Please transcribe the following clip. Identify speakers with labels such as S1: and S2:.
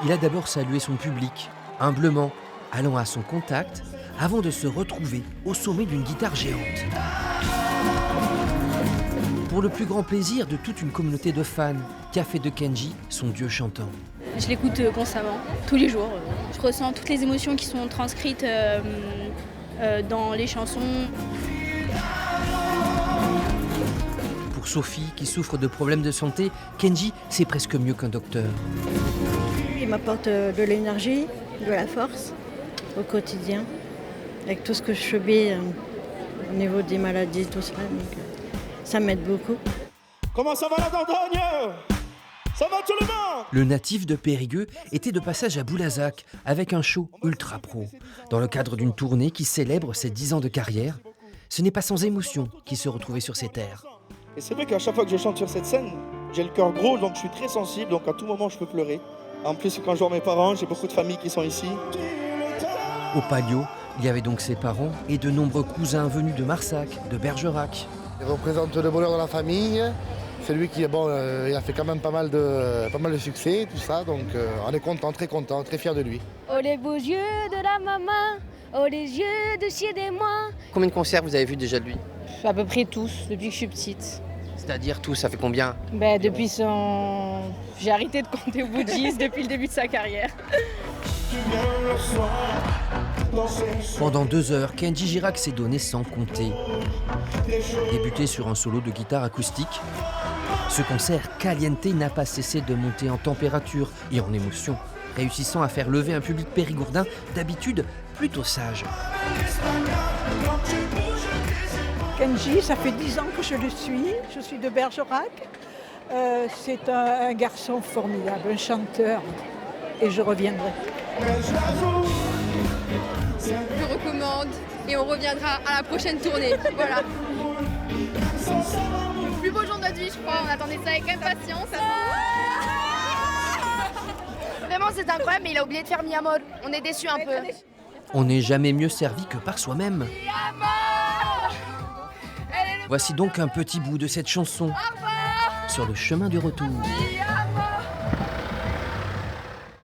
S1: il a d'abord salué son public, humblement, allant à son contact, avant de se retrouver au sommet d'une guitare géante. Pour le plus grand plaisir de toute une communauté de fans qui a fait de Kenji son dieu chantant.
S2: Je l'écoute constamment, tous les jours. Je ressens toutes les émotions qui sont transcrites dans les chansons.
S1: Pour Sophie, qui souffre de problèmes de santé, Kenji, c'est presque mieux qu'un docteur.
S3: Il m'apporte de l'énergie, de la force au quotidien, avec tout ce que je subis au niveau des maladies, tout ça. Donc, ça m'aide beaucoup.
S4: Comment ça va la Dordogne? Ça va tout le monde?
S1: Le natif de Périgueux était de passage à Boulazac avec un show ultra pro. Dans le cadre d'une tournée qui célèbre ses 10 ans de carrière, ce n'est pas sans émotion qu'il se retrouvait sur ces terres.
S4: Et c'est vrai qu'à chaque fois que je chante sur cette scène, j'ai le cœur gros, donc je suis très sensible, donc à tout moment je peux pleurer. En plus, quand je vois mes parents, j'ai beaucoup de familles qui sont ici.
S1: Au Palio, il y avait donc ses parents et de nombreux cousins venus de Marsac, de Bergerac.
S5: Il représente le bonheur de la famille. C'est lui qui il a fait quand même pas mal de succès, tout ça. Donc on est content, très fiers de lui.
S6: Oh les beaux yeux de la maman, oh les yeux de Sid et moi.
S7: Combien de concerts vous avez vu déjà de lui?
S8: À peu près tous, depuis que je suis petite.
S7: C'est-à-dire tous, ça fait combien?
S8: Depuis son... J'ai arrêté de compter au bout de 10 depuis le début de sa carrière.
S1: Pendant 2 heures, Kenji Girac s'est donné sans compter. Débuté sur un solo de guitare acoustique, ce concert caliente n'a pas cessé de monter en température et en émotion, réussissant à faire lever un public périgourdin d'habitude plutôt sage.
S9: Kenji, ça fait 10 ans que je le suis. Je suis de Bergerac. C'est un garçon formidable, un chanteur. Et je reviendrai.
S10: Je recommande et on reviendra à la prochaine tournée. Voilà. Le plus beau jour de notre vie, je crois. On attendait ça avec impatience.
S6: Vraiment c'est incroyable, mais il a oublié de faire Mi Amor. On est déçus un peu.
S1: On n'est jamais mieux servi que par soi-même. Voici donc un petit bout de cette chanson sur le chemin du retour.